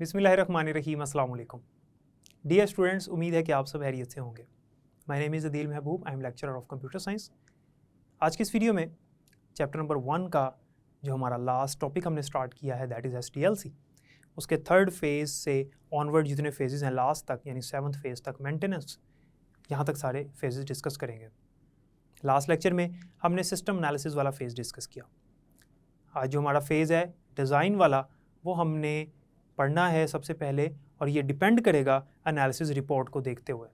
बिस्मिल्लाहिर्रहमानिर्रहीम, अस्सलाम वालेकुम। डियर स्टूडेंट्स, उम्मीद है कि आप सब खैरियत से होंगे। My name is Adeel Mehboob, I am lecturer of computer science. आज की इस वीडियो में चैप्टर नंबर 1 का जो हमारा लास्ट टॉपिक हमने स्टार्ट किया है दैट इज़ SDLC, उसके थर्ड फेज़ से ऑनवर्ड जितने फेजेज़ हैं लास्ट तक यानी 7th फेज़ तक मेंटेनेंस, यहाँ तक सारे फेजेज़ डिस्कस करेंगे। लास्ट लेक्चर में हमने सिस्टम एनालिसिस वाला फेज़ डिस्कस किया। आज जो हमारा फेज़ है डिज़ाइन वाला वो हमने पढ़ना है सबसे पहले, और ये डिपेंड करेगा एनालिसिस रिपोर्ट को देखते हुए।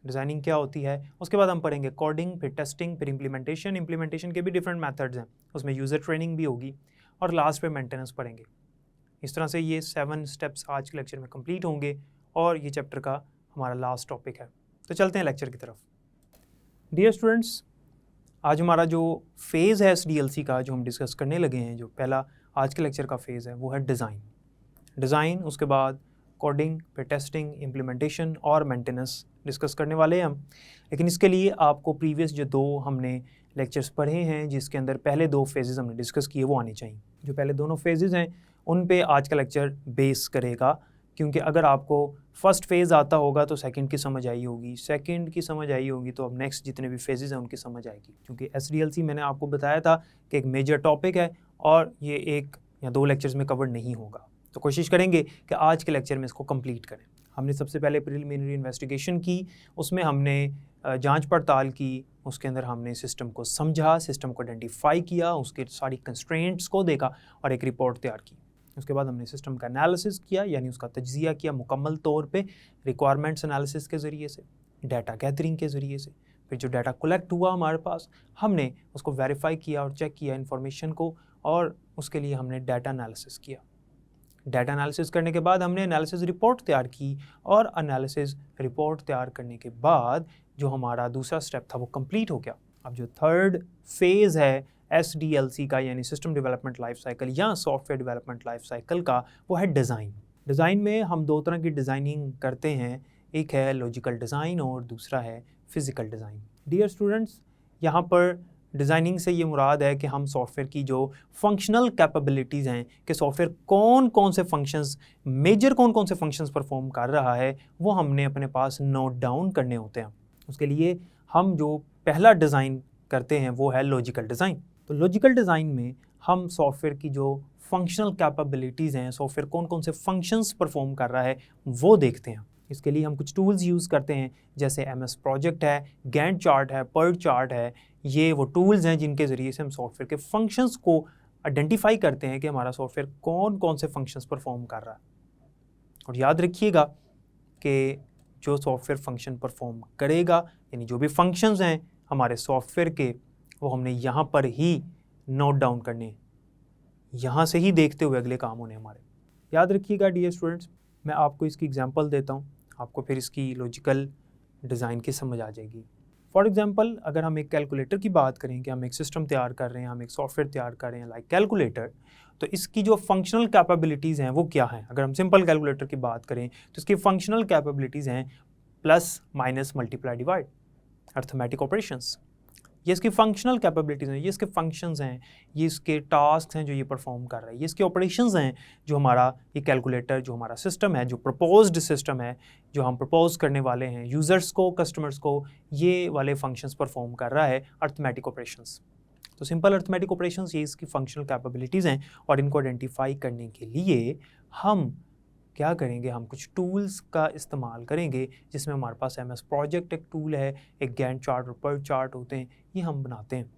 डिज़ाइनिंग क्या होती है उसके बाद हम पढ़ेंगे कोडिंग, फिर टेस्टिंग, फिर इम्प्लीमेंटेशन के भी डिफरेंट मेथड्स हैं, उसमें यूज़र ट्रेनिंग भी होगी, और लास्ट पे मेंटेनेंस पढ़ेंगे। इस तरह से ये 7 स्टेप्स आज के लेक्चर में कंप्लीट होंगे और ये चैप्टर का हमारा लास्ट टॉपिक है। तो चलते हैं लेक्चर की तरफ। डियर स्टूडेंट्स, आज हमारा जो फेज़ है SDLC का जो हम डिस्कस करने लगे हैं, जो पहला आज के लेक्चर का फेज़ है वो है डिज़ाइन, उसके बाद कोडिंग, फिर टेस्टिंग, इम्प्लीमेंटेशन और मेंटेनेंस डिस्कस करने वाले हैं हम। लेकिन इसके लिए आपको प्रीवियस जो 2 हमने लेक्चर्स पढ़े हैं जिसके अंदर पहले 2 फेजेस हमने डिस्कस किए वो आने चाहिए। जो पहले दोनों फेजेस हैं उन पे आज का लेक्चर बेस करेगा, क्योंकि अगर आपको फर्स्ट फेज़ आता होगा तो सेकंड की समझ आई होगी, सेकंड की समझ आई होगी तो अब नेक्स्ट जितने भी फेजेस हैं उनकी समझ आएगी। क्योंकि SDLC मैंने आपको बताया था कि एक मेजर टॉपिक है और ये 1 या 2 लेक्चर्स में कवर नहीं होगा, तो कोशिश करेंगे कि आज के लेक्चर में इसको कंप्लीट करें। हमने सबसे पहले प्रिलिमिनरी इन्वेस्टिगेशन की, उसमें हमने जांच पड़ताल की, उसके अंदर हमने सिस्टम को समझा, सिस्टम को आइडेंटिफाई किया, उसके सारी कंस्ट्रेंट्स को देखा और एक रिपोर्ट तैयार की। उसके बाद हमने सिस्टम का एनालिसिस किया, यानी उसका तज्जिया किया मुकम्मल तौर पे रिक्वायरमेंट्स एनालिसिस के ज़रिए से, डाटा गैदरिंग के ज़रिए से। फिर जो डाटा कलेक्ट हुआ हमारे पास, हमने उसको वेरीफाई किया और चेक किया इंफॉर्मेशन को, और उसके लिए हमने डाटा एनालिसिस किया। डाटा एनालिसिस करने के बाद हमने एनालिसिस रिपोर्ट तैयार की, और एनालिसिस रिपोर्ट तैयार करने के बाद जो हमारा दूसरा स्टेप था वो कंप्लीट हो गया। अब जो थर्ड फेज़ है SDLC का, यानी सिस्टम डेवलपमेंट लाइफ साइकिल या सॉफ्टवेयर डेवलपमेंट लाइफ साइकिल का, वो है डिज़ाइन में हम 2 तरह की डिज़ाइनिंग करते हैं, एक है लॉजिकल डिज़ाइन और दूसरा है फिज़िकल डिज़ाइन। डियर स्टूडेंट्स, यहाँ पर डिज़ाइनिंग से ये मुराद है कि हम सॉफ्टवेयर की जो फंक्शनल कैपेबिलिटीज़ हैं कि सॉफ्टवेयर कौन कौन से फंक्शंस परफॉर्म कर रहा है वो हमने अपने पास नोट डाउन करने होते हैं। उसके लिए हम जो पहला डिज़ाइन करते हैं वो है लॉजिकल डिज़ाइन। तो लॉजिकल डिज़ाइन में हम सॉफ्टवेयर की जो फंक्शनल कैपेबिलिटीज़ हैं, सॉफ्टवेयर कौन कौन से फंक्शंस परफॉर्म कर रहा है वो देखते हैं। इसके लिए हम कुछ टूल्स यूज़ करते हैं, जैसे MS प्रोजेक्ट है, गैंट चार्ट है, पर्ट चार्ट है। ये वो टूल्स हैं जिनके ज़रिए से हम सॉफ्टवेयर के फंक्शंस को आइडेंटिफाई करते हैं कि हमारा सॉफ्टवेयर कौन कौन से फंक्शंस परफॉर्म कर रहा है। और याद रखिएगा कि जो सॉफ्टवेयर फंक्शन परफॉर्म करेगा, यानी जो भी फंक्शंस हैं हमारे सॉफ्टवेयर के, वो हमने यहाँ पर ही नोट डाउन करने हैं, यहाँ से ही देखते हुए अगले काम होने हमारे। याद रखिएगा डियर स्टूडेंट्स, मैं आपको इसकी एग्जांपल देता हूँ, आपको फिर इसकी लॉजिकल डिज़ाइन की समझ आ जाएगी। फॉर एग्जांपल, अगर हम एक कैलकुलेटर की बात करें कि हम एक सिस्टम तैयार कर रहे हैं, हम एक सॉफ्टवेयर तैयार कर रहे हैं लाइक कैलकुलेटर, तो इसकी जो फंक्शनल कैपेबिलिटीज़ हैं वो क्या हैं। अगर हम सिंपल कैलकुलेटर की बात करें तो इसकी फंक्शनल कैपेबिलिटीज़ हैं plus, minus, multiply, divide, arithmetic operations. ये इसकी फंक्शनल कैपेबिलिटीज़ हैं, ये इसके फंक्शंस हैं, ये इसके टास्क हैं जो ये परफॉर्म कर रहा है, ये इसके ऑपरेशंस हैं जो हमारा ये कैलकुलेटर, जो हमारा सिस्टम है, जो प्रपोज्ड सिस्टम है, जो हम प्रपोज करने वाले हैं यूज़र्स को, कस्टमर्स को, ये वाले फंक्शंस परफॉर्म कर रहा है, अर्थमेटिक ऑपरेशंस। तो सिंपल अर्थमेटिक ऑपरेशंस ये इसकी फंक्शनल कैपेबिलिटीज़ हैं, और इनको आइडेंटिफाई करने के लिए हम क्या करेंगे, हम कुछ टूल्स का इस्तेमाल करेंगे, जिसमें हमारे पास MS प्रोजेक्ट एक टूल है, एक गैंट चार्ट और पर्ट चार्ट होते हैं, ये हम बनाते हैं,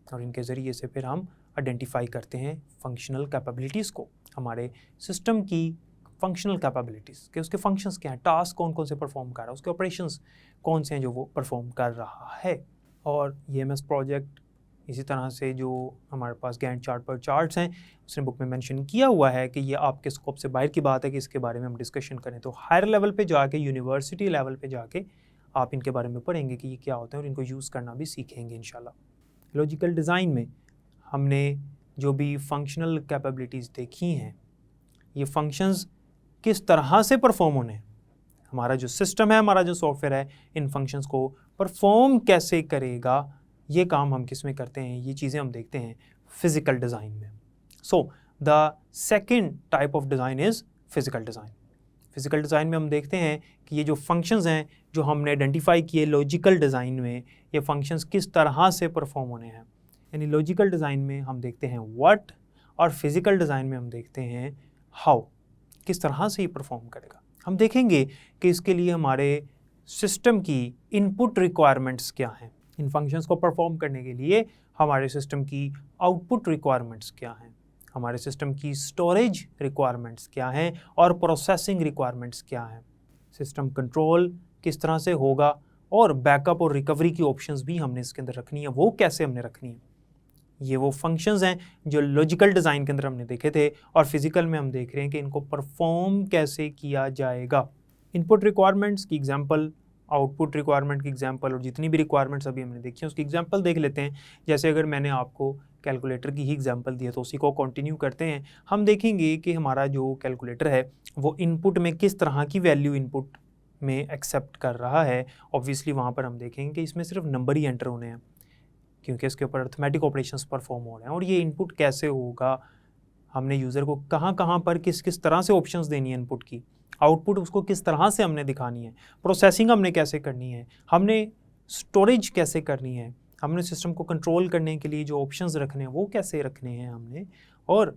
और इनके ज़रिए से फिर हम आइडेंटिफाई करते हैं फंक्शनल कैपेबिलिटीज़ को, हमारे सिस्टम की फंक्शनल कैपेबिलिटीज़ कि उसके फंक्शंस क्या हैं, टास्क कौन कौन से परफॉर्म कर रहा है, उसके ऑपरेशंस कौन से हैं जो वो परफॉर्म कर रहा है। और ये MS प्रोजेक्ट इसी तरह से जो हमारे पास गैंट चार्ट पर चार्ट्स हैं, उसने बुक में मेंशन किया हुआ है कि ये आपके स्कोप से बाहर की बात है कि इसके बारे में हम डिस्कशन करें। तो हायर लेवल पे जाके, यूनिवर्सिटी लेवल पे जाके आप इनके बारे में पढ़ेंगे कि ये क्या होते हैं और इनको यूज़ करना भी सीखेंगे इंशाल्लाह। लॉजिकल डिज़ाइन में हमने जो भी फंक्शनल कैपेबिलिटीज़ देखी हैं, ये फंक्शंस किस तरह से परफॉर्म होने हैं, हमारा जो सिस्टम है, हमारा जो सॉफ्टवेयर है, इन फंक्शंस को परफॉर्म कैसे करेगा, ये काम हम किस में करते हैं, ये चीज़ें हम देखते हैं फिज़िकल डिज़ाइन में। So the second type of design is physical design. Physical design में हम देखते हैं कि ये जो फंक्शंस हैं जो हमने आइडेंटिफाई किए लॉजिकल डिज़ाइन में, ये फंक्शंस किस तरह से परफॉर्म होने हैं। यानी लॉजिकल डिज़ाइन में हम देखते हैं व्हाट, और फिज़िकल डिज़ाइन में हम देखते हैं हाउ, किस तरह से ये परफॉर्म करेगा। हम देखेंगे कि इसके लिए हमारे सिस्टम की इनपुट रिक्वायरमेंट्स क्या हैं, इन फंक्शंस को परफॉर्म करने के लिए हमारे सिस्टम की आउटपुट रिक्वायरमेंट्स क्या हैं, हमारे सिस्टम की स्टोरेज रिक्वायरमेंट्स क्या हैं और प्रोसेसिंग रिक्वायरमेंट्स क्या हैं, सिस्टम कंट्रोल किस तरह से होगा, और बैकअप और रिकवरी की ऑप्शंस भी हमने इसके अंदर रखनी है, वो कैसे हमने रखनी है। ये वो फंक्शंस हैं जो लॉजिकल डिज़ाइन के अंदर हमने देखे थे, और फिज़िकल में हम देख रहे हैं कि इनको परफॉर्म कैसे किया जाएगा। इनपुट रिक्वायरमेंट्स की एग्जांपल, आउटपुट रिक्वायरमेंट की एग्जांपल, और जितनी भी रिक्वायरमेंट्स अभी हमने देखी हैं उसकी एग्जांपल देख लेते हैं। जैसे अगर मैंने आपको कैलकुलेटर की ही एग्जांपल दी है तो उसी को कंटिन्यू करते हैं। हम देखेंगे कि हमारा जो कैलकुलेटर है वो इनपुट में किस तरह की वैल्यू इनपुट में एक्सेप्ट कर रहा है। ऑब्वियसली वहाँ पर हम देखेंगे कि इसमें सिर्फ नंबर ही एंटर होने हैं, क्योंकि इसके ऊपर अर्थमेटिक ऑपरेशंस परफॉर्म हो रहे हैं। और ये इनपुट कैसे होगा, हमने यूज़र को कहाँ कहाँ पर किस किस तरह से ऑप्शंस देनी है इनपुट की, आउटपुट उसको किस तरह से हमने दिखानी है, प्रोसेसिंग हमने कैसे करनी है, हमने स्टोरेज कैसे करनी है, हमने सिस्टम को कंट्रोल करने के लिए जो ऑप्शंस रखने हैं वो कैसे रखने हैं हमने, और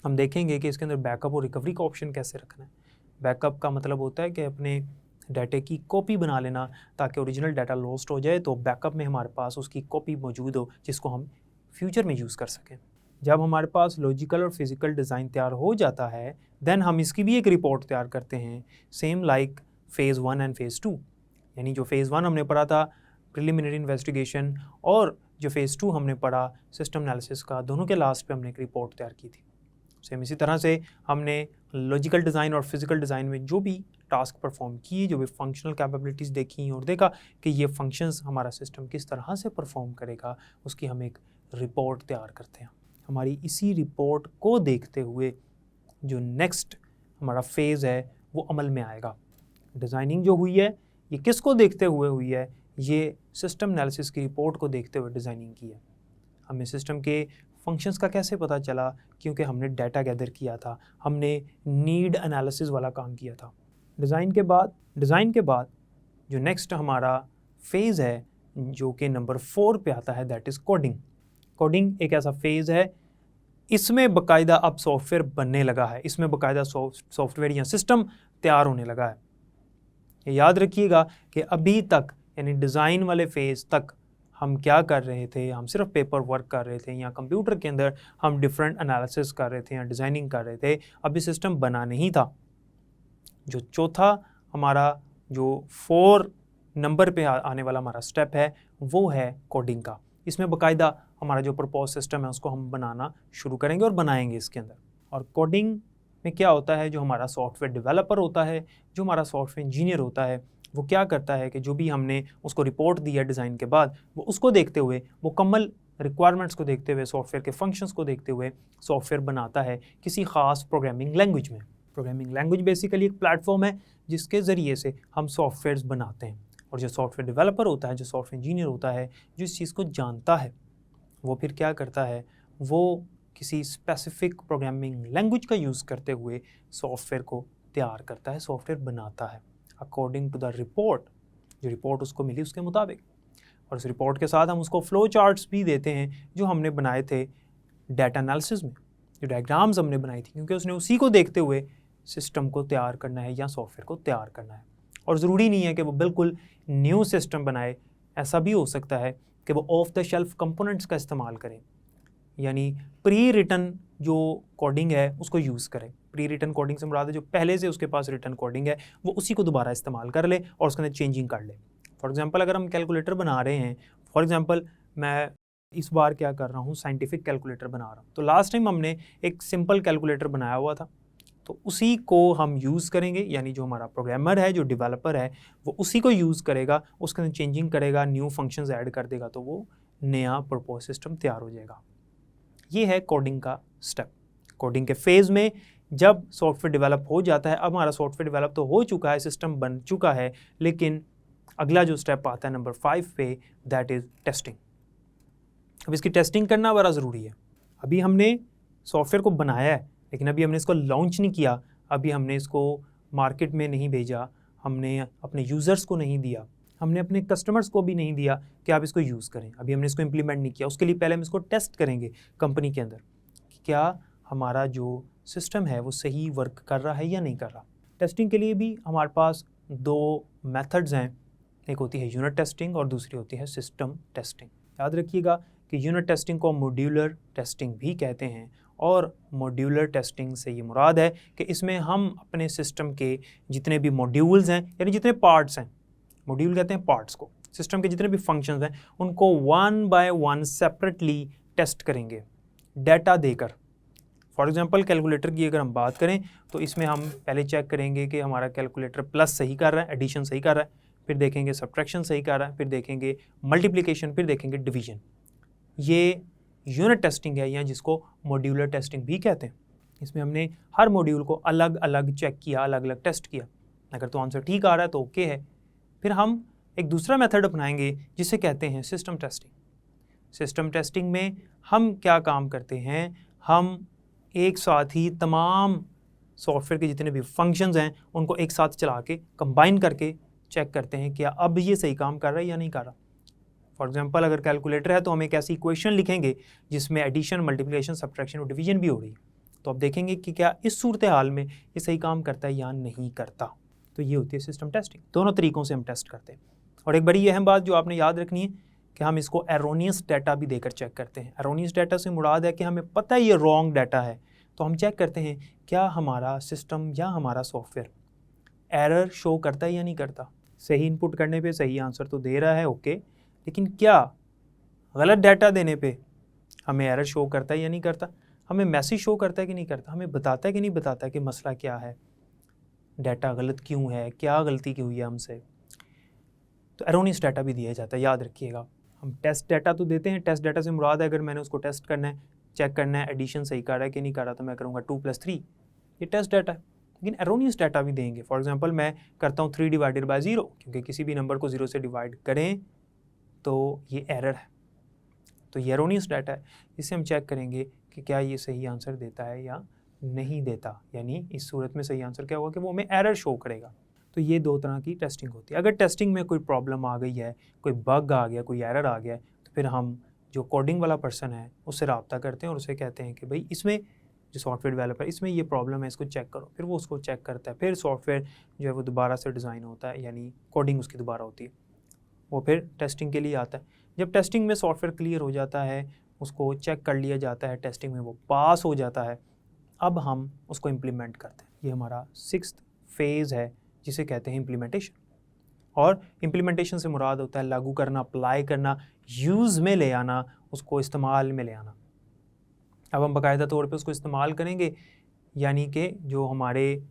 हम देखेंगे कि इसके अंदर बैकअप और रिकवरी का ऑप्शन कैसे रखना है। बैकअप का मतलब होता है कि अपने डाटा की कॉपी बना लेना, ताकि ओरिजिनल डाटा लॉस्ट हो जाए तो बैकअप में हमारे पास उसकी कॉपी मौजूद हो जिसको हम फ्यूचर में यूज़ कर सकें। जब हमारे पास लॉजिकल और फिज़िकल डिज़ाइन तैयार हो जाता है देन हम इसकी भी एक रिपोर्ट तैयार करते हैं, same like phase 1 and phase 2। यानी जो फ़ेज़ 1 हमने पढ़ा था प्रिलिमिनरी इन्वेस्टिगेशन, और जो फ़ेज़ 2 हमने पढ़ा सिस्टम एनालिसिस का, दोनों के लास्ट पे हमने एक रिपोर्ट तैयार की थी। सेम इसी तरह से हमने लॉजिकल डिज़ाइन और फिज़िकल डिज़ाइन में जो भी टास्क परफॉर्म किए, जो भी फंक्शनल कैपेबिलिटीज़ देखी और देखा कि ये फंक्शंस हमारा सिस्टम किस तरह से परफॉर्म करेगा, उसकी हम एक रिपोर्ट तैयार करते हैं। हमारी इसी रिपोर्ट को देखते हुए जो नेक्स्ट हमारा फेज़ है वो अमल में आएगा। डिज़ाइनिंग जो हुई है ये किसको देखते हुए हुई है, ये सिस्टम एनालिसिस की रिपोर्ट को देखते हुए डिज़ाइनिंग की है। हमें सिस्टम के फंक्शंस का कैसे पता चला, क्योंकि हमने डाटा गैदर किया था, हमने नीड एनालिसिस वाला काम किया था। डिज़ाइन के बाद जो नेक्स्ट हमारा फेज़ है जो कि नंबर 4 पे आता है, दैट इज़ कोडिंग। कोडिंग एक ऐसा फेज़ है, इसमें बाकायदा अब सॉफ्टवेयर बनने लगा है, इसमें बाकायदा सॉफ्टवेयर या सिस्टम तैयार होने लगा है। याद रखिएगा कि अभी तक यानी डिज़ाइन वाले फेज़ तक हम क्या कर रहे थे, हम सिर्फ पेपर वर्क कर रहे थे या कंप्यूटर के अंदर हम डिफरेंट एनालिसिस कर रहे थे या डिज़ाइनिंग कर रहे थे, अभी सिस्टम बना नहीं था। जो चौथा हमारा जो 4 नंबर पे आने वाला हमारा स्टेप है वो है कोडिंग का। इसमें बाकायदा हमारा जो प्रपोज सिस्टम है उसको हम बनाना शुरू करेंगे और बनाएंगे इसके अंदर। और कोडिंग में क्या होता है, जो हमारा सॉफ्टवेयर डेवलपर होता है, जो हमारा सॉफ्टवेयर इंजीनियर होता है, वो क्या करता है कि जो भी हमने उसको रिपोर्ट दी है डिज़ाइन के बाद, वो उसको देखते हुए, मुकम्मल रिक्वायरमेंट्स को देखते हुए, सॉफ्टवेयर के फंक्शंस को देखते हुए सॉफ्टवेयर बनाता है किसी ख़ास प्रोग्रामिंग लैंग्वेज में। प्रोग्रामिंग लैंग्वेज बेसिकली एक प्लेटफॉर्म है जिसके ज़रिए से हम सॉफ्टवेयर्स बनाते हैं। और जो सॉफ्टवेयर डेवलपर होता है, जो सॉफ्टवेयर इंजीनियर होता है, जो इस चीज़ को जानता है, वो फिर क्या करता है, वो किसी स्पेसिफिक प्रोग्रामिंग लैंग्वेज का यूज़ करते हुए सॉफ्टवेयर को तैयार करता है, सॉफ्टवेयर बनाता है अकॉर्डिंग टू द रिपोर्ट, जो रिपोर्ट उसको मिली उसके मुताबिक। और इस रिपोर्ट के साथ हम उसको फ्लो चार्ट्स भी देते हैं जो हमने बनाए थे डाटा एनालिसिस में, जो डायग्राम्स हमने बनाई थी, क्योंकि उसने उसी को देखते हुए सिस्टम को तैयार करना है या सॉफ्टवेयर को तैयार करना है। और ज़रूरी नहीं है कि वो बिल्कुल न्यू सिस्टम बनाए, ऐसा भी हो सकता है कि वो ऑफ द शेल्फ कंपोनेंट्स का इस्तेमाल करें, यानी प्री रिटन जो कोडिंग है उसको यूज़ करें। प्री रिटन कोडिंग से मुराद है जो पहले से उसके पास रिटन कोडिंग है वो उसी को दोबारा इस्तेमाल कर ले और उसके अंदर चेंजिंग कर ले। फॉर एग्जांपल अगर हम कैलकुलेटर बना रहे हैं, फॉर एग्जांपल मैं इस बार क्या कर रहा हूँ, साइंटिफिक कैलकुलेटर बना रहा हूँ, तो लास्ट टाइम हमने एक सिंपल कैलकुलेटर बनाया हुआ था, तो उसी को हम यूज़ करेंगे, यानी जो हमारा प्रोग्रामर है, जो डेवलपर है, वो उसी को यूज़ करेगा, उसके अंदर चेंजिंग करेगा, न्यू फंक्शंस ऐड कर देगा, तो वो नया प्रपोज सिस्टम तैयार हो जाएगा। ये है कोडिंग का स्टेप। कोडिंग के फेज़ में जब सॉफ्टवेयर डेवलप हो जाता है, अब हमारा सॉफ्टवेयर डेवलप तो हो चुका है, सिस्टम बन चुका है, लेकिन अगला जो स्टेप आता है नंबर 5 पे, दैट इज़ टेस्टिंग। अब इसकी टेस्टिंग करना बड़ा ज़रूरी है। अभी हमने सॉफ्टवेयर को बनाया है, लेकिन अभी हमने इसको लॉन्च नहीं किया, अभी हमने इसको मार्केट में नहीं भेजा, हमने अपने यूज़र्स को नहीं दिया, हमने अपने कस्टमर्स को भी नहीं दिया कि आप इसको यूज़ करें, अभी हमने इसको इम्प्लीमेंट नहीं किया। उसके लिए पहले हम इसको टेस्ट करेंगे कंपनी के अंदर कि क्या हमारा जो सिस्टम है वो सही वर्क कर रहा है या नहीं कर रहा। टेस्टिंग के लिए भी हमारे पास दो मेथड्स हैं, एक होती है यूनिट टेस्टिंग और दूसरी होती है सिस्टम टेस्टिंग। याद रखिएगा कि यूनिट टेस्टिंग को मॉड्यूलर टेस्टिंग भी कहते हैं, और मॉड्यूलर टेस्टिंग से ये मुराद है कि इसमें हम अपने सिस्टम के जितने भी मॉड्यूल्स हैं, यानी जितने पार्ट्स हैं, मॉड्यूल कहते हैं पार्ट्स को, सिस्टम के जितने भी फंक्शंस हैं उनको one by one separately test करेंगे डाटा देकर। फॉर एग्जांपल कैलकुलेटर की अगर हम बात करें तो इसमें हम पहले चेक करेंगे कि हमारा कैलकुलेटर प्लस सही कर रहा है, एडिशन सही कर रहा है, फिर देखेंगे सब्ट्रैक्शन सही कर रहा है, फिर देखेंगे मल्टीप्लिकेशन, फिर देखेंगे डिवीजन। ये यूनिट टेस्टिंग है या जिसको मॉड्यूलर टेस्टिंग भी कहते हैं। इसमें हमने हर मॉड्यूल को अलग अलग चेक किया, अलग अलग टेस्ट किया, अगर तो आंसर ठीक आ रहा है तो ओके है। फिर हम एक दूसरा मेथड अपनाएंगे जिसे कहते हैं सिस्टम टेस्टिंग। सिस्टम टेस्टिंग में हम क्या काम करते हैं, हम एक साथ ही तमाम सॉफ्टवेयर के जितने भी फंक्शंस हैं उनको एक साथ चला के कंबाइन करके चेक करते हैं क्या अब ये सही काम कर रहा है या नहीं कर रहा। फॉर एग्जांपल अगर कैलकुलेटर है तो हम एक ऐसी इक्वेशन लिखेंगे जिसमें एडिशन, मल्टीप्लिकेशन, सब्ट्रैक्शन और डिवीजन भी हो रही है, तो अब देखेंगे कि क्या इस सूरत हाल में ये सही काम करता है या नहीं करता। तो ये होती है सिस्टम टेस्टिंग। दोनों तरीक़ों से हम टेस्ट करते हैं। और एक बड़ी अहम बात जो आपने याद रखनी है कि हम इसको एरोनियस डाटा भी देकर चेक करते हैं। एरोनियस डाटा से मुराद है कि हमें पता है ये रॉन्ग डाटा है, तो हम चेक करते हैं क्या हमारा सिस्टम या हमारा सॉफ्टवेयर एरर शो करता है या नहीं करता। सही इनपुट करने पे सही आंसर तो दे रहा है, ओके, लेकिन क्या गलत डाटा देने पे हमें एरर शो करता है या नहीं करता, हमें मैसेज शो करता है कि नहीं करता, हमें बताता है कि नहीं बताता कि मसला क्या है, डाटा गलत क्यों है, क्या गलती की हुई है हमसे। तो एरोनियस डाटा भी दिया जाता है, याद रखिएगा। हम टेस्ट डाटा तो देते हैं, टेस्ट डाटा से मुराद है अगर मैंने उसको टेस्ट करना है, चेक करना है एडिशन सही कर रहा है कि नहीं कर रहा, तो मैं करूँगा 2 + 3, ये टेस्ट डाटा है। लेकिन एरोनियस डाटा भी देंगे। फॉर एग्जांपल मैं करता हूँ 3 / 0, क्योंकि किसी भी नंबर को 0 से डिवाइड करें तो ये एरर है, तो ये एरोनियस डाटा है। इससे हम चेक करेंगे कि क्या ये सही आंसर देता है या नहीं देता, यानी इस सूरत में सही आंसर क्या होगा कि वो हमें एरर शो करेगा। तो ये दो तरह की टेस्टिंग होती है। अगर टेस्टिंग में कोई प्रॉब्लम आ गई है, कोई बग आ गया, कोई एरर आ गया है, तो फिर हम जो कोडिंग वाला पर्सन है उससे रब्ता करते हैं और उसे कहते हैं कि भाई इसमें जो सॉफ्टवेयर डेवलपर इसमें ये प्रॉब्लम है, इसको चेक करो। फिर वो उसको चेक करता है, फिर सॉफ्टवेयर जो है वो दोबारा से डिज़ाइन होता है, यानी कोडिंग उसकी दोबारा होती है, वो फिर टेस्टिंग के लिए आता है। जब टेस्टिंग में सॉफ्टवेयर क्लियर हो जाता है, उसको चेक कर लिया जाता है, टेस्टिंग में वो पास हो जाता है, अब हम उसको इम्प्लीमेंट करते हैं। ये हमारा 6th फेज़ है जिसे कहते हैं इम्प्लीमेंटेशन। और इम्प्लीमेंटेशन से मुराद होता है लागू करना, अप्लाई करना, यूज़ में ले आना, उसको इस्तेमाल में ले आना। अब हम बाकायदा तौर पे उसको इस्तेमाल करेंगे, यानी कि जो हमारे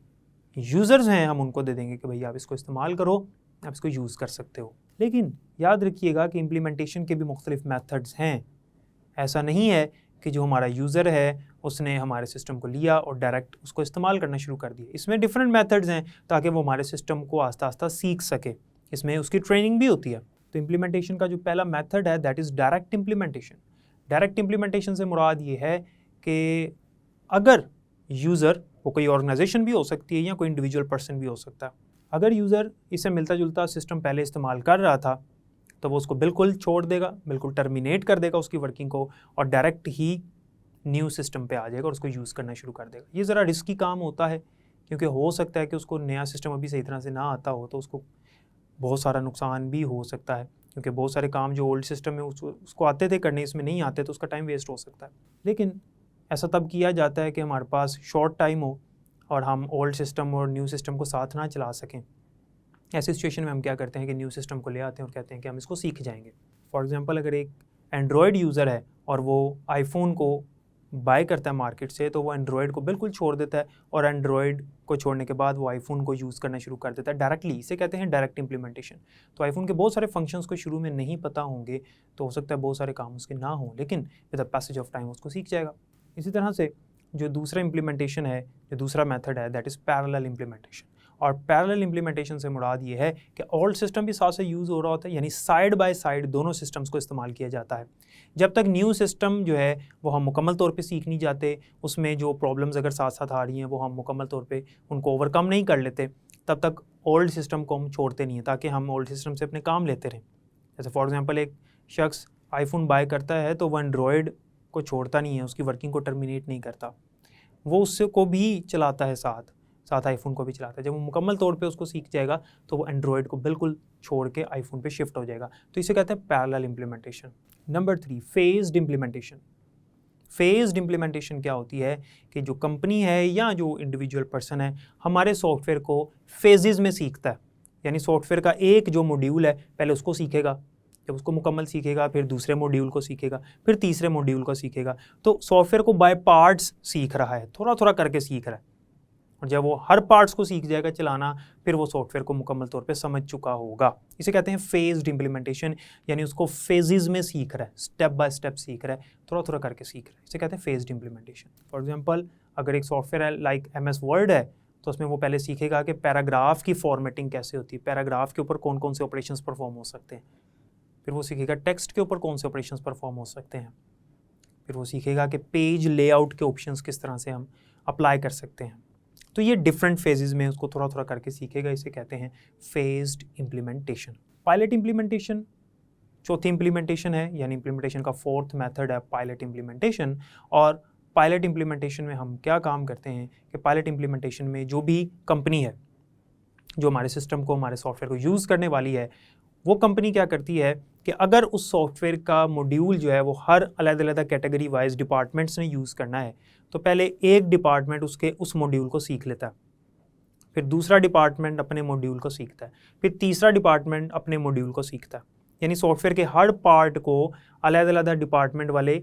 यूज़र्स हैं हम उनको दे देंगे कि भाई आप इसको इस्तेमाल करो, आप इसको यूज़ कर सकते हो। लेकिन याद रखिएगा कि इम्प्लीमेंटेशन के भी मुख्तलिफ मेथड्स हैं। ऐसा नहीं है कि जो हमारा यूज़र है उसने हमारे सिस्टम को लिया और डायरेक्ट उसको इस्तेमाल करना शुरू कर दिया। इसमें डिफरेंट मेथड्स हैं ताकि वो हमारे सिस्टम को आस्ता आस्ता सीख सके, इसमें उसकी ट्रेनिंग भी होती है। तो इम्प्लीमेंटेशन का जो पहला मेथड है that is direct implementation. Direct implementation से मुराद ये है कि अगर यूज़र, वो कोई ऑर्गेनाइजेशन भी हो सकती है या कोई इंडिविजुअल पर्सन भी हो सकता है, अगर यूज़र इससे मिलता जुलता सिस्टम पहले इस्तेमाल कर रहा था तो वो उसको बिल्कुल छोड़ देगा, बिल्कुल टर्मिनेट कर देगा उसकी वर्किंग को और डायरेक्ट ही न्यू सिस्टम पे आ जाएगा और उसको यूज़ करना शुरू कर देगा। ये ज़रा रिस्की काम होता है क्योंकि हो सकता है कि उसको नया सिस्टम अभी सही तरह से ना आता हो तो उसको बहुत सारा नुकसान भी हो सकता है, क्योंकि बहुत सारे काम जो ओल्ड सिस्टम में उसको आते थे करने, इसमें नहीं आते तो उसका टाइम वेस्ट हो सकता है। लेकिन ऐसा तब किया जाता है कि हमारे पास शॉर्ट टाइम हो और हम ओल्ड सिस्टम और न्यू सिस्टम को साथ ना चला सकें। ऐसी सिचुएशन में हम क्या करते हैं कि न्यू सिस्टम को ले आते हैं और कहते हैं कि हम इसको सीख जाएंगे। फॉर एग्जांपल अगर एक एंड्रॉयड यूज़र है और वो आईफोन को बाय करता है मार्केट से, तो वो एंड्रॉयड को बिल्कुल छोड़ देता है और एंड्रॉयड को छोड़ने के बाद वो आईफोन को यूज़ करना शुरू कर देता है डायरेक्टली। इसे कहते हैं डायरेक्ट इम्प्लीमेंटेशन। तो आईफोन के बहुत सारे फंक्शंस को शुरू में नहीं पता होंगे, तो हो सकता है बहुत सारे काम उसके ना हों, लेकिन with the passage of time उसको सीख जाएगा। इसी तरह से जो दूसरा इम्प्लीमेंटेशन है, जो दूसरा मेथड है दैट इज़ पैरेलल इम्प्लीमेंटेशन। और पैरेलल इम्प्लीमेंटेशन से मुराद ये है कि ओल्ड सिस्टम भी साथ से यूज़ हो रहा होता है, यानी साइड बाय साइड दोनों सिस्टम्स को इस्तेमाल किया जाता है। जब तक न्यू सिस्टम जो है वो हम मुकम्मल तौर पे सीख नहीं जाते, उसमें जो प्रॉब्लम्स अगर साथ साथ आ रही हैं वो हम मुकम्मल तौर पे उनको ओवरकम नहीं कर लेते, तब तक ओल्ड सिस्टम को हम छोड़ते नहीं हैं, ताकि हम ओल्ड सिस्टम से अपने काम लेते रहें। जैसे फॉर एग्जांपल एक शख्स आईफोन बाय करता है तो वह एंड्रॉयड को छोड़ता नहीं है, उसकी वर्किंग को टर्मिनेट नहीं करता, वो उससे को भी चलाता है, साथ आईफोन को भी चलाता है। जब वो मुकम्मल तौर पे उसको सीख जाएगा तो वो एंड्रॉयड को बिल्कुल छोड़ के आईफोन पे शिफ्ट हो जाएगा। तो इसे कहते हैं parallel implementation. Number 3, phased implementation. Phased implementation क्या होती है कि जो कंपनी है या जो इंडिविजुअल पर्सन है हमारे सॉफ्टवेयर को फेजेस में सीखता है, यानी सॉफ्टवेयर का एक जो मॉड्यूल है पहले उसको सीखेगा, जब उसको मुकम्मल सीखेगा फिर दूसरे मॉड्यूल को सीखेगा, फिर तीसरे मॉड्यूल को सीखेगा। तो सॉफ्टवेयर को बाय पार्ट्स सीख रहा है, थोड़ा थोड़ा करके सीख रहा है, और जब वो हर पार्ट्स को सीख जाएगा चलाना, फिर वो सॉफ्टवेयर को मुकम्मल तौर पे समझ चुका होगा। इसे कहते हैं फेज्ड इम्प्लीमेंटेशन, यानी उसको फेजेस में सीख रहा है, स्टेप बाय स्टेप सीख रहा है, थोड़ा थोड़ा करके सीख रहा है। इसे कहते हैं फेज्ड इम्प्लीमेंटेशन। फॉर एग्जांपल अगर एक सॉफ्टवेयर है लाइक MS वर्ड है, तो उसमें वो पहले सीखेगा कि पैराग्राफ की फॉर्मेटिंग कैसे होती है, पैराग्राफ के ऊपर कौन कौन से ऑपरेशंस परफॉर्म हो सकते हैं, फिर वो सीखेगा टेक्स्ट के ऊपर कौन से ऑपरेशंस परफॉर्म हो सकते हैं, फिर वो सीखेगा कि पेज लेआउट के ऑप्शंस किस तरह से हम अप्लाई कर सकते हैं। तो ये डिफरेंट फेजेस में उसको थोड़ा थोड़ा करके सीखेगा। इसे कहते हैं फेज्ड इम्प्लीमेंटेशन। पायलट इम्प्लीमेंटेशन चौथी इम्प्लीमेंटेशन है, यानी इम्प्लीमेंटेशन का फोर्थ मेथड है पायलट इम्प्लीमेंटेशन। और पायलट इम्प्लीमेंटेशन में हम क्या काम करते हैं कि पायलट इम्प्लीमेंटेशन में जो भी कंपनी है जो हमारे सिस्टम को, हमारे सॉफ्टवेयर को यूज़ करने वाली है, वो कंपनी क्या करती है कि अगर उस सॉफ्टवेयर का मॉड्यूल जो है वो हर अलग-अलग कैटेगरी वाइज डिपार्टमेंट्स ने यूज़ करना है, तो पहले एक डिपार्टमेंट उसके उस मॉड्यूल को सीख लेता है, फिर दूसरा डिपार्टमेंट अपने मॉड्यूल को सीखता है, फिर तीसरा डिपार्टमेंट अपने मॉड्यूल को सीखता है। यानी सॉफ्टवेयर के हर पार्ट को अलग अलग डिपार्टमेंट वाले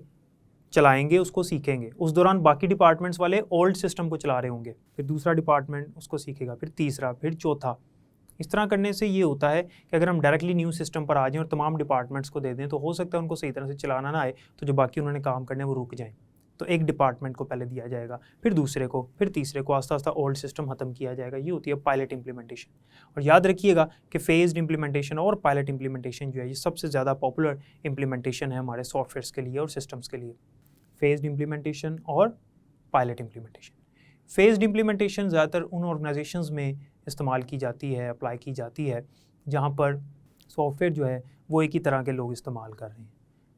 चलाएंगे, उसको सीखेंगे। उस दौरान बाकी डिपार्टमेंट्स वाले ओल्ड सिस्टम को चला रहे होंगे, फिर दूसरा डिपार्टमेंट उसको सीखेगा, फिर तीसरा, फिर चौथा। इस तरह करने से ये होता है कि अगर हम डायरेक्टली न्यू सिस्टम पर आ जाएं और तमाम डिपार्टमेंट्स को दे दें तो हो सकता है उनको सही तरह से चलाना ना आए, तो जो बाकी उन्होंने काम करने वो रुक जाएं। तो एक डिपार्टमेंट को पहले दिया जाएगा, फिर दूसरे को, फिर तीसरे को, आस्ता आस्ता ओल्ड सिस्टम ख़त्म किया जाएगा। ये होती है पायलट इम्प्लीमेंटेशन। और याद रखिएगा कि फेज्ड इम्प्लीमेंटेशन और पायलट इम्प्लीमेंटेशन जो है ये सबसे ज़्यादा पॉपुलर इम्प्लीमेंटेशन है हमारे सॉफ्टवेयर्स के लिए और सिस्टम्स के लिए। फेज्ड इम्प्लीमेंटेशन और पायलट इम्प्लीमेंटेशन। फेज्ड इम्प्लीमेंटेशन ज़्यादातर उन ऑर्गेनाइजेशंस में इस्तेमाल की जाती है, अप्लाई की जाती है, जहाँ पर सॉफ्टवेयर जो है वो एक ही तरह के लोग इस्तेमाल कर रहे हैं,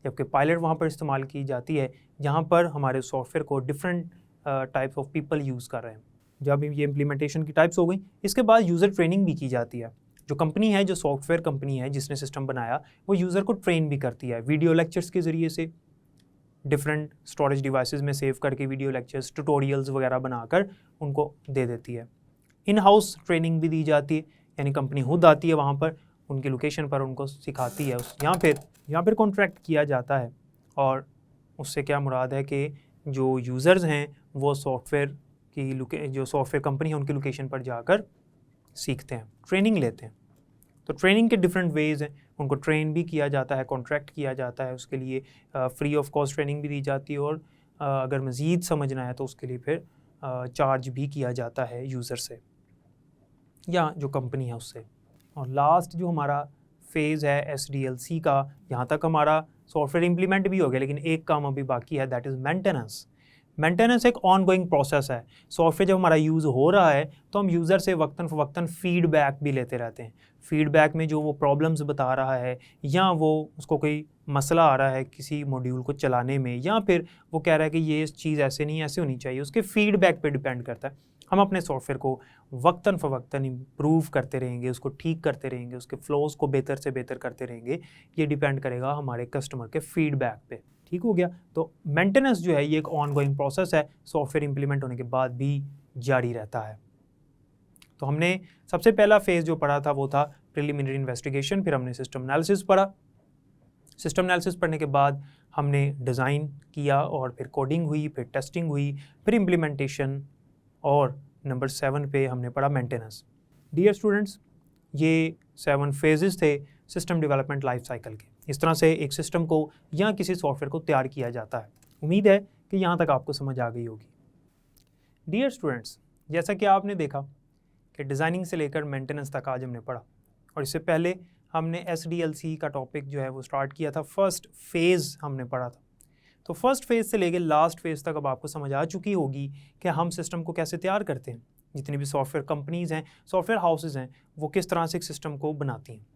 जबकि पायलट वहाँ पर इस्तेमाल की जाती है जहाँ पर हमारे सॉफ्टवेयर को different types of people use कर रहे हैं। जब ये इम्प्लीमेंटेशन की टाइप्स हो गई, इसके बाद यूज़र ट्रेनिंग भी की जाती है। जो कंपनी है, जो सॉफ्टवेयर कंपनी है जिसने सिस्टम बनाया, वो यूज़र को ट्रेन भी करती है वीडियो लेक्चर्स के ज़रिए से, डिफरेंट स्टोरेज डिवाइसेस में सेव करके वीडियो लेक्चर्स, ट्यूटोरियल्स वगैरह बनाकर उनको दे देती है। इन हाउस ट्रेनिंग भी दी जाती है, यानी कंपनी खुद आती है वहाँ पर उनकी लोकेशन पर उनको सिखाती है। यहाँ पर कॉन्ट्रैक्ट किया जाता है, और उससे क्या मुराद है कि जो यूज़र्स हैं वो सॉफ्टवेयर की जो सॉफ्टवेयर कंपनी है उनकी लोकेशन पर जाकर सीखते हैं, ट्रेनिंग लेते हैं। तो ट्रेनिंग के डिफरेंट वेज़ हैं, उनको ट्रेन भी किया जाता है, कॉन्ट्रैक्ट किया जाता है, उसके लिए फ्री ऑफ कॉस्ट ट्रेनिंग भी दी जाती है, और अगर मज़ीद समझना है तो उसके लिए फिर चार्ज भी किया जाता है यूज़र से या जो कंपनी है उससे। और लास्ट जो हमारा फेज़ है SDLC का, यहाँ तक हमारा सॉफ्टवेयर इम्प्लीमेंट भी हो गया, लेकिन एक काम अभी बाकी है, दैट इज़ मेंटेनेंस। मेंटेनेंस एक ऑन गोइंग प्रोसेस है। सॉफ्टवेयर जब हमारा यूज़ हो रहा है तो हम यूज़र से वक्तन फ़वक्तन फीडबैक भी लेते रहते हैं। फीडबैक में जो वो प्रॉब्लम्स बता रहा है, या वो उसको कोई मसला आ रहा है किसी मॉड्यूल को चलाने में, या फिर वो कह रहा है कि ये चीज़ ऐसे नहीं, ऐसे होनी चाहिए, उसके फीडबैक पे डिपेंड करता है। हम अपने सॉफ्टवेयर को वक्तन फ़वक्तन इम्प्रूव करते रहेंगे, उसको ठीक करते रहेंगे, उसके फ्लोज़ को बेहतर से बेहतर करते रहेंगे। ये डिपेंड करेगा हमारे कस्टमर के फीडबैक पे। ठीक हो गया। तो मेंटेनेंस जो है ये एक ऑन गोइंग प्रोसेस है, सॉफ्टवेयर इंप्लीमेंट होने के बाद भी जारी रहता है। तो हमने सबसे पहला फेज़ जो पढ़ा था वो था प्रिलिमिनरी इन्वेस्टिगेशन, फिर हमने सिस्टम एनालिसिस पढ़ा। सिस्टम एनालिसिस पढ़ने के बाद हमने डिज़ाइन किया, और फिर कोडिंग हुई, फिर टेस्टिंग हुई, फिर इम्प्लीमेंटेशन, और नंबर 7 पे हमने पढ़ा मेंटेनेंस। डियर स्टूडेंट्स, ये 7 फेजेस थे सिस्टम डेवलपमेंट लाइफ साइकिल के। इस तरह से एक सिस्टम को या किसी सॉफ्टवेयर को तैयार किया जाता है। उम्मीद है कि यहाँ तक आपको समझ आ गई होगी। डियर स्टूडेंट्स, जैसा कि आपने देखा कि डिज़ाइनिंग से लेकर मेंटेनेंस तक आज हमने पढ़ा। और इससे पहले हमने SDLC का टॉपिक जो है वो स्टार्ट किया था, फर्स्ट फेज़ हमने पढ़ा था। तो फर्स्ट फेज़ से लेकर लास्ट फेज़ तक अब आपको समझ आ चुकी होगी कि हम सिस्टम को कैसे तैयार करते हैं। जितनी भी सॉफ्टवेयर कंपनीज़ हैं, सॉफ्टवेयर हाउसेज़ हैं, वो किस तरह से एक सिस्टम को बनाती हैं।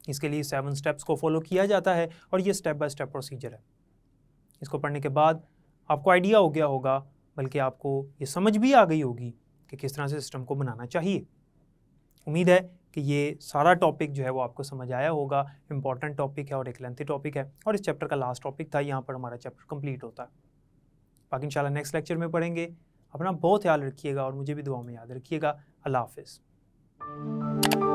इसके लिए 7 स्टेप्स को फॉलो किया जाता है और ये स्टेप बाय स्टेप प्रोसीजर है। इसको पढ़ने के बाद आपको आइडिया हो गया होगा, बल्कि आपको ये समझ भी आ गई होगी कि किस तरह से सिस्टम को बनाना चाहिए। उम्मीद है कि ये सारा टॉपिक जो है वो आपको समझ आया होगा। इंपॉर्टेंट टॉपिक है और एक लेंथी टॉपिक है और इस चैप्टर का लास्ट टॉपिक था। यहाँ पर हमारा चैप्टर कंप्लीट होता है। बाकी इंशाल्लाह नेक्स्ट लेक्चर में पढ़ेंगे। अपना बहुत ख्याल रखिएगा और मुझे भी दुआ में याद रखिएगा। अल्लाह हाफिज़।